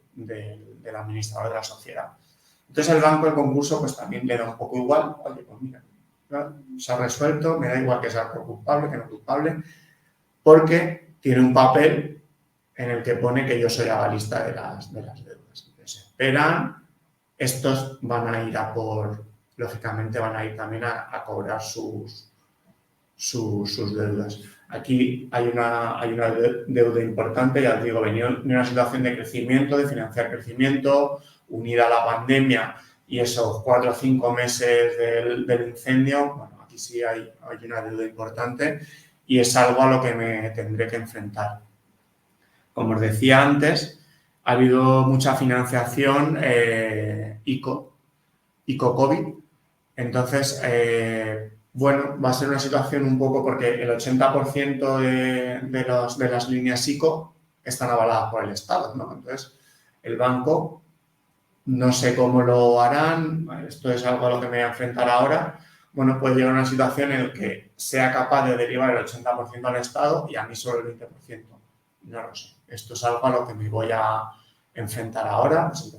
administrador de la sociedad. Entonces, el banco, el concurso, pues también le da un poco igual. Oye, pues mira, se ha resuelto, me da igual que sea culpable que no culpable, porque tiene un papel en el que pone que yo soy avalista de las deudas. Entonces, esperan, estos van a ir lógicamente van a ir también a cobrar sus deudas. Aquí hay una deuda importante, ya os digo, venía de una situación de crecimiento, de financiar crecimiento, unida a la pandemia y esos 4 o 5 meses del incendio. Bueno, aquí sí hay una deuda importante y es algo a lo que me tendré que enfrentar. Como os decía antes, ha habido mucha financiación ICO COVID. Entonces, Bueno, va a ser una situación un poco porque el 80% de las líneas ICO están avaladas por el Estado, ¿no? Entonces, el banco, no sé cómo lo harán, esto es algo a lo que me voy a enfrentar ahora, bueno, puede llegar a una situación en la que sea capaz de derivar el 80% al Estado y a mí solo el 20%. No lo sé. Esto es algo a lo que me voy a enfrentar ahora, pues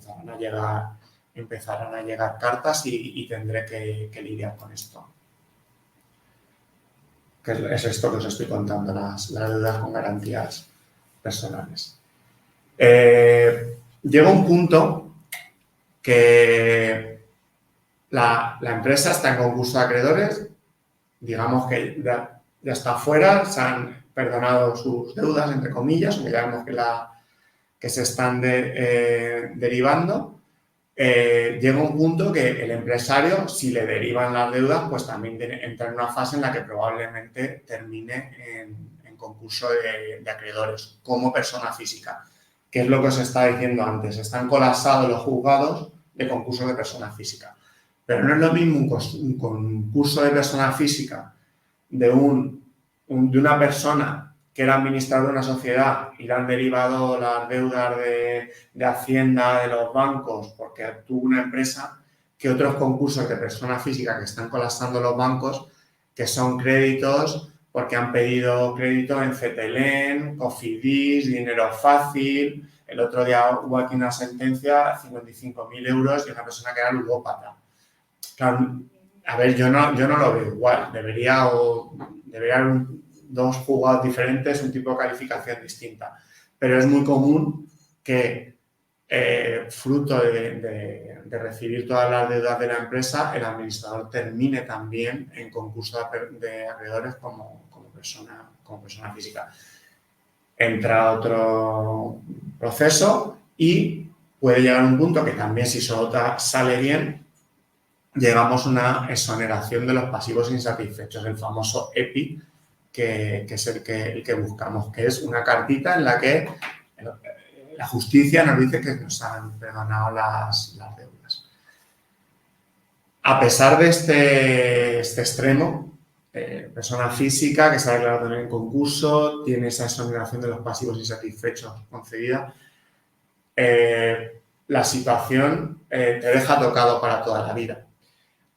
empezarán a llegar cartas y tendré que lidiar con esto. Que es esto que os estoy contando, las deudas con garantías personales. Llega un punto que la empresa está en concurso de acreedores, digamos que ya está fuera, se han perdonado sus deudas, entre comillas, aunque ya vemos que se están derivando. Llega un punto que el empresario, si le derivan las deudas, pues también entra en una fase en la que probablemente termine en concurso de acreedores como persona física, que es lo que os estaba diciendo antes. Están colapsados los juzgados de concursos de persona física. Pero no es lo mismo un concurso de persona física de una persona que era administrador de una sociedad y le han derivado las deudas de Hacienda, de los bancos, porque tuvo una empresa, que otros concursos de persona física que están colapsando los bancos, que son créditos porque han pedido crédito en Cetelem, Cofidis, Dinero Fácil. El otro día hubo aquí una sentencia, 55.000 euros, de una persona que era ludópata. Claro, a ver, yo no lo veo igual. Debería haber dos juzgados diferentes, un tipo de calificación distinta. Pero es muy común que, fruto de recibir todas las deudas de la empresa, el administrador termine también en concurso de acreedores como persona física. Entra otro proceso y puede llegar a un punto que también, si solo sale bien, llegamos a una exoneración de los pasivos insatisfechos, el famoso EPI, que es el que buscamos, que es una cartita en la que la justicia nos dice que nos han perdonado las deudas. A pesar de este extremo, persona física que se ha declarado en el concurso, tiene esa exoneración de los pasivos insatisfechos concedida, la situación te deja tocado para toda la vida.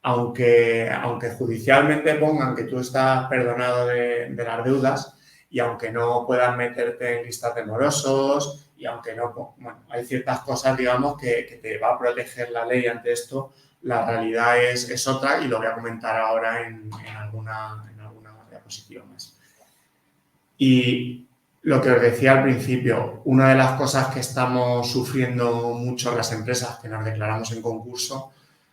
Aunque judicialmente pongan que tú estás perdonado de las deudas y aunque no puedas meterte en listas de morosos y aunque no, bueno, hay ciertas cosas, digamos, que te va a proteger la ley ante esto, la realidad es otra y lo voy a comentar ahora en alguna diapositiva más. Y lo que os decía al principio, una de las cosas que estamos sufriendo mucho las empresas que nos declaramos en concurso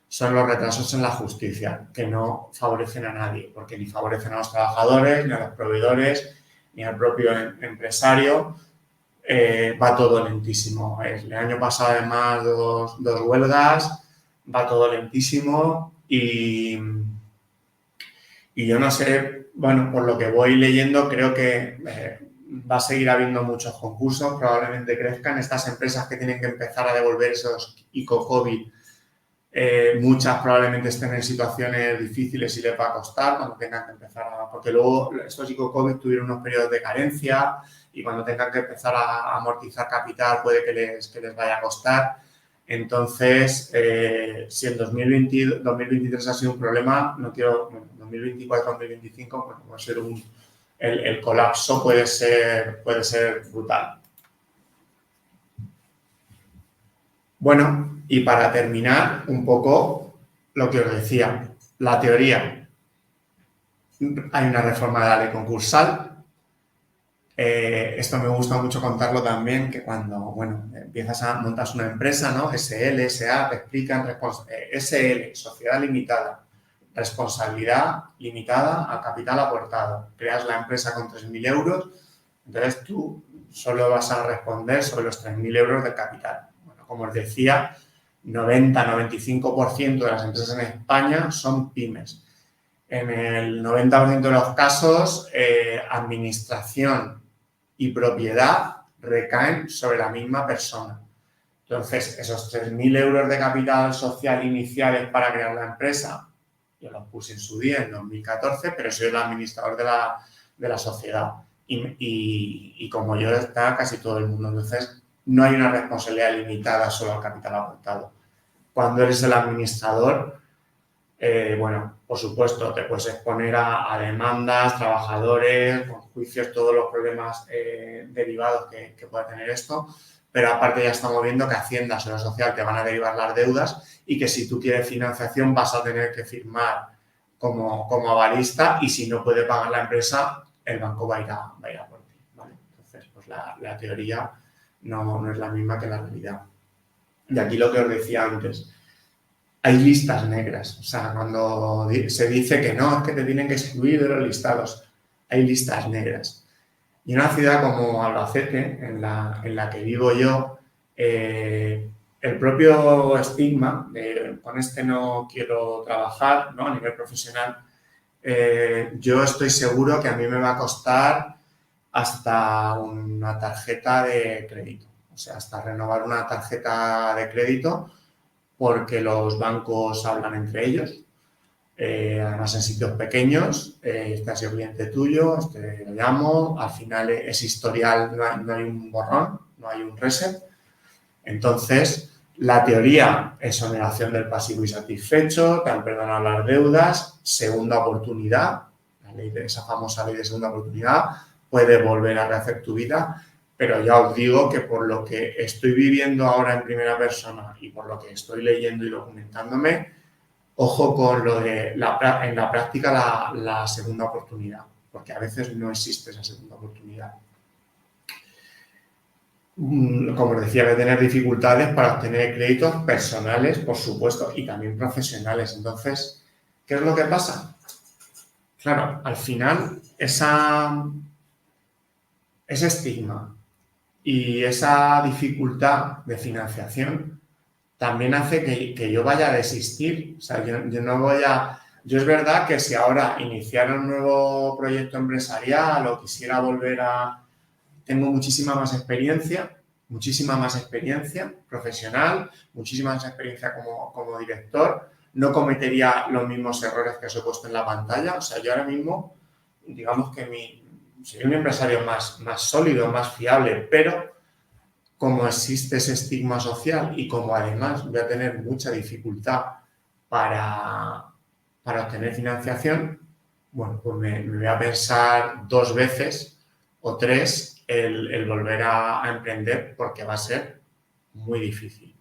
son los retrasos en la justicia, que no favorecen a nadie, porque ni favorecen a los trabajadores, ni a los proveedores, ni al propio empresario. Va todo lentísimo. El año pasado, además, dos huelgas, va todo lentísimo y yo no sé, bueno, por lo que voy leyendo, creo que va a seguir habiendo muchos concursos, probablemente crezcan. Estas empresas que tienen que empezar a devolver esos ICO-COVID, muchas probablemente estén en situaciones difíciles y les va a costar cuando tengan que empezar porque luego estos ICO-COVID tuvieron unos periodos de carencia y cuando tengan que empezar a amortizar capital puede que les vaya a costar. Entonces, si el 2023 ha sido un problema, 2024-2025, bueno, va a ser el colapso puede ser brutal. Bueno, y para terminar, un poco lo que os decía, la teoría. Hay una reforma de la ley concursal. Esto me gusta mucho contarlo también, que cuando, bueno, montas una empresa, ¿no? SL, SA, te explican, SL, Sociedad Limitada, responsabilidad limitada a capital aportado. Creas la empresa con 3.000 euros, entonces tú solo vas a responder sobre los 3.000 euros del capital. Bueno, como os decía, 90-95% de las empresas en España son pymes. En el 90% de los casos, administración y propiedad recaen sobre la misma persona. Entonces, esos 3.000 euros de capital social iniciales para crear la empresa Yo los puse en su día, en 2014, pero soy el administrador de la sociedad. Y como yo está casi todo el mundo. Entonces, no hay una responsabilidad limitada solo al capital aportado. Cuando eres el administrador, bueno, por supuesto, te puedes exponer a demandas, trabajadores, con juicios, todos los problemas derivados que pueda tener esto, pero aparte ya estamos viendo que Hacienda, Seguridad Social, te van a derivar las deudas y que si tú quieres financiación vas a tener que firmar como avalista y si no puede pagar la empresa, el banco va a ir a por ti, ¿vale? Entonces, pues la teoría no es la misma que la realidad. Y aquí lo que os decía antes, hay listas negras. O sea, cuando se dice que no, es que te tienen que excluir de los listados, hay listas negras. Y en una ciudad como Albacete, en la que vivo yo, el propio estigma de con este no quiero trabajar, ¿no? A nivel profesional, yo estoy seguro que a mí me va a costar hasta una tarjeta de crédito. O sea, hasta renovar una tarjeta de crédito porque los bancos hablan entre ellos, además en sitios pequeños, este ha sido cliente tuyo, este lo llamo, al final es historial, no hay un borrón, no hay un reset. Entonces, la teoría es exoneración del pasivo insatisfecho, te han perdonado las deudas, segunda oportunidad, esa famosa ley de segunda oportunidad, puedes volver a rehacer tu vida, pero ya os digo que por lo que estoy viviendo ahora en primera persona y por lo que estoy leyendo y documentándome, ojo con lo de en la práctica la segunda oportunidad, porque a veces no existe esa segunda oportunidad. Como os decía, voy a tener dificultades para obtener créditos personales, por supuesto, y también profesionales. Entonces, ¿qué es lo que pasa? Claro, al final, ese estigma y esa dificultad de financiación también hace que yo vaya a desistir. O sea, yo no voy a... Yo es verdad que si ahora iniciara un nuevo proyecto empresarial o quisiera volver a... Tengo muchísima más experiencia profesional, muchísima más experiencia como director. No cometería los mismos errores que os he puesto en la pantalla. O sea, yo ahora mismo, digamos que soy un empresario más sólido, más fiable, pero como existe ese estigma social y como además voy a tener mucha dificultad para obtener financiación, bueno, pues me voy a pensar 2 veces o 3 el volver a emprender porque va a ser muy difícil.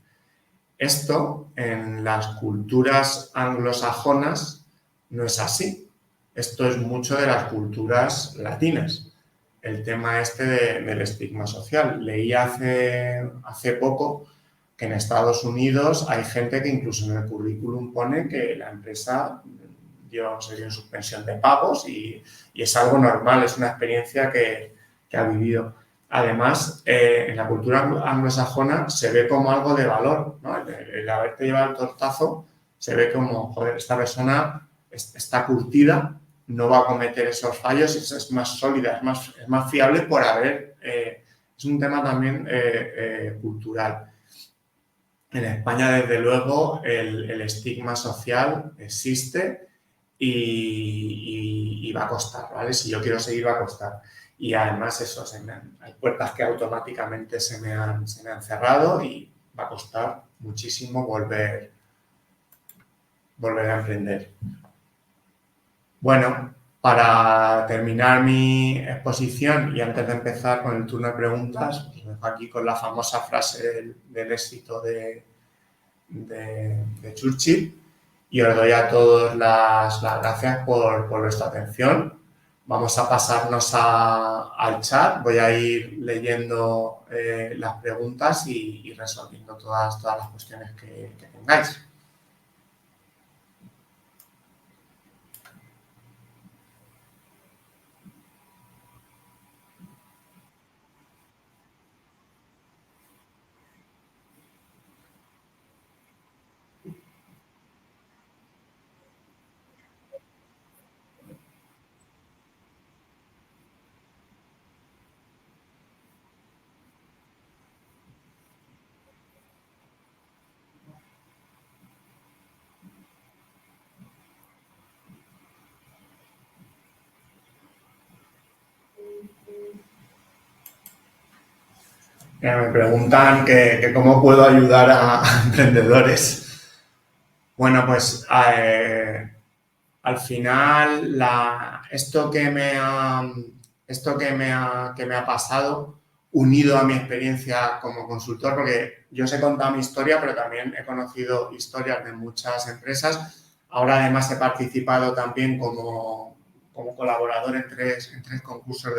Esto en las culturas anglosajonas no es así. Esto es mucho de las culturas latinas. El tema del estigma social. Leí hace poco que en Estados Unidos hay gente que incluso en el currículum pone que la empresa dio en suspensión de pagos y es algo normal, es una experiencia que ha vivido. Además, en la cultura anglosajona se ve como algo de valor, ¿no? El haberte llevado el tortazo se ve como, joder, esta persona está curtida, no va a cometer esos fallos, es más sólida, es más fiable por haber... es un tema también cultural. En España, desde luego, el estigma social existe y va a costar, ¿vale? Si yo quiero seguir, va a costar. Y además eso, hay puertas que automáticamente se me han cerrado y va a costar muchísimo volver a emprender. Bueno, para terminar mi exposición y antes de empezar con el turno de preguntas, os dejo aquí con la famosa frase del éxito de Churchill y os doy a todos las gracias por vuestra atención. Vamos a pasarnos al chat. Voy a ir leyendo las preguntas y resolviendo todas las cuestiones que tengáis. Me preguntan que cómo puedo ayudar a emprendedores. Bueno, pues al final que me ha pasado, unido a mi experiencia como consultor, porque yo os he contado mi historia, pero también he conocido historias de muchas empresas. Ahora además he participado también como colaborador en tres concursos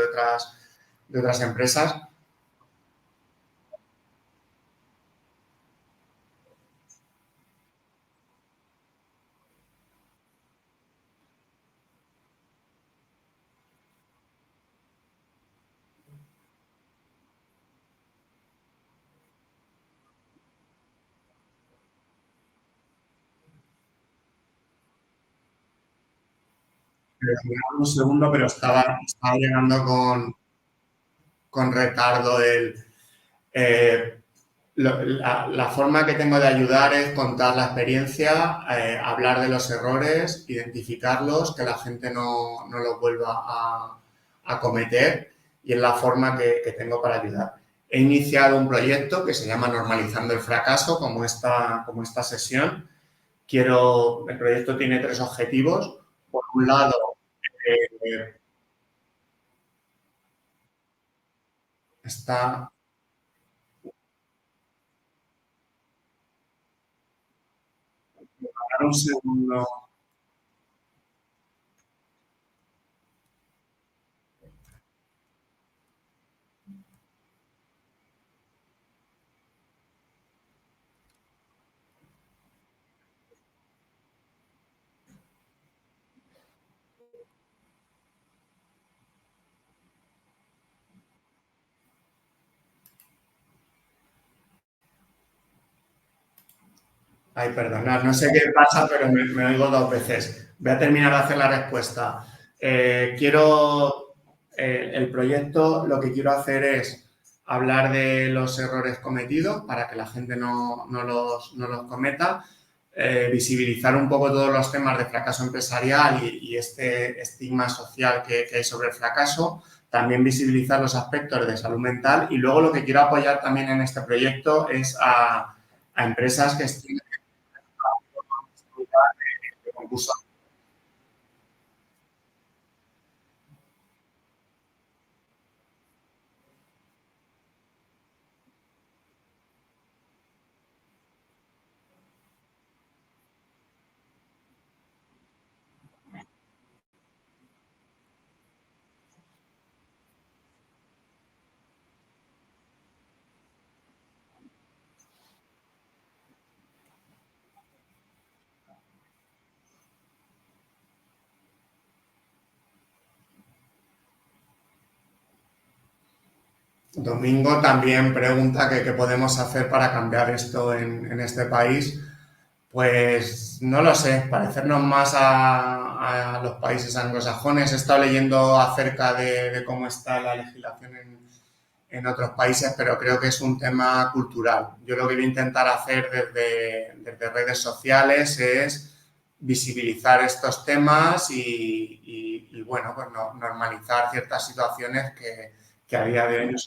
de otras empresas. Un segundo, pero estaba llegando con retardo eh, la forma que tengo de ayudar es contar la experiencia, hablar de los errores, identificarlos, que la gente no los vuelva a cometer y es la forma que tengo para ayudar. He iniciado un proyecto que se llama Normalizando el Fracaso, como esta sesión. El proyecto tiene tres objetivos. Por un lado, eh, está... Un segundo. Ay, perdonad, no sé qué pasa, pero me oigo dos veces. Voy a terminar de hacer la respuesta. El proyecto, lo que quiero hacer es hablar de los errores cometidos para que la gente no los cometa, visibilizar un poco todos los temas de fracaso empresarial y este estigma social que hay sobre el fracaso, también visibilizar los aspectos de salud mental y luego lo que quiero apoyar también en este proyecto es a empresas que estén de concurso. Domingo también pregunta que qué podemos hacer para cambiar esto en este país. Pues no lo sé, parecernos más a los países anglosajones. He estado leyendo acerca de cómo está la legislación en otros países, pero creo que es un tema cultural. Yo lo que voy a intentar hacer desde redes sociales es visibilizar estos temas y bueno, pues normalizar ciertas situaciones que a día de hoy no.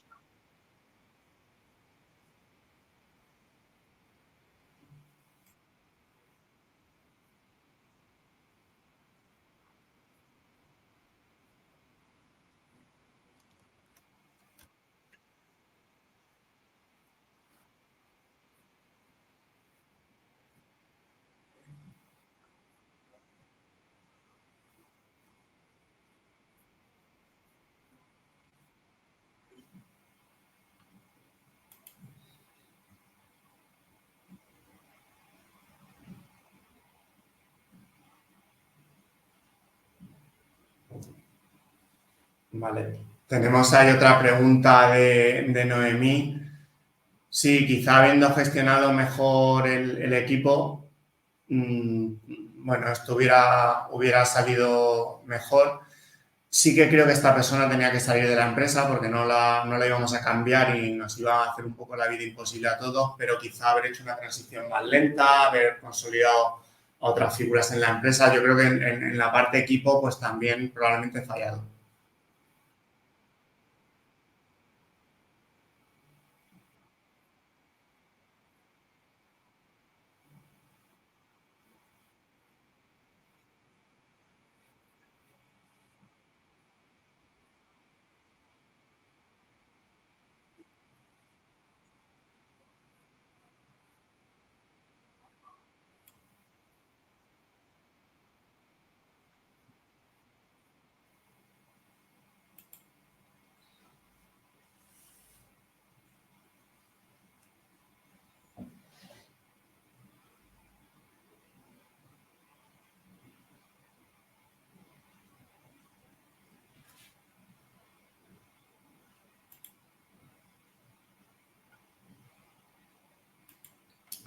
Vale. Tenemos ahí otra pregunta de Noemí. Sí, quizá habiendo gestionado mejor el equipo, mmm, bueno, esto hubiera salido mejor. Sí que creo que esta persona tenía que salir de la empresa porque no la íbamos a cambiar y nos iba a hacer un poco la vida imposible a todos, pero quizá haber hecho una transición más lenta, haber consolidado a otras figuras en la empresa. Yo creo que en la parte equipo, pues también probablemente he fallado.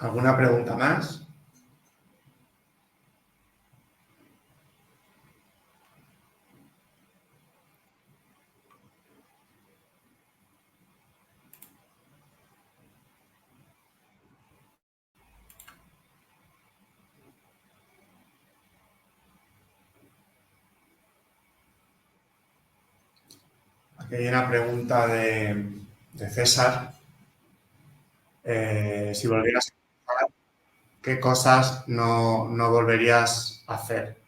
¿Alguna pregunta más? Aquí hay una pregunta de César. Si volvieras a empezar, ¿qué cosas no volverías a hacer?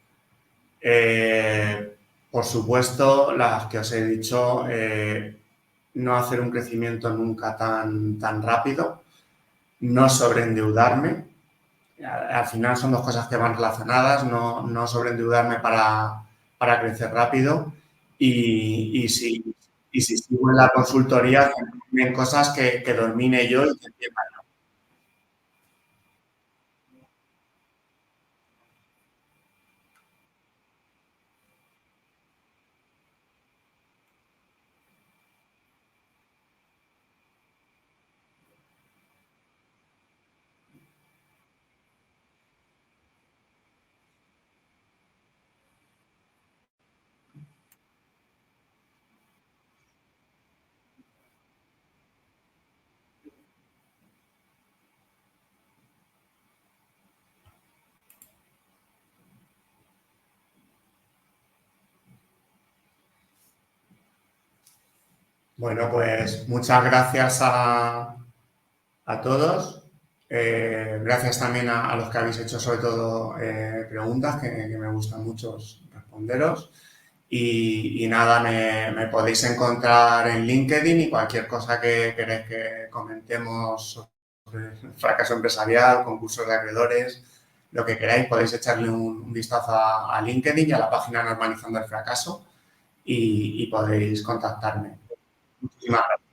Por supuesto, las que os he dicho, no hacer un crecimiento nunca tan rápido, no sobreendeudarme. Al final son dos cosas que van relacionadas, no sobreendeudarme para crecer rápido y si sigo en la consultoría, centrarme en cosas que domine yo y que entienda. Bueno, pues muchas gracias a todos. Gracias también a los que habéis hecho sobre todo preguntas que me gustan mucho responderos. Y nada, me podéis encontrar en LinkedIn y cualquier cosa que queréis que comentemos sobre el fracaso empresarial, concursos de acreedores, lo que queráis, podéis echarle un vistazo a LinkedIn y a la página Normalizando el Fracaso y podéis contactarme. Muchísimas gracias.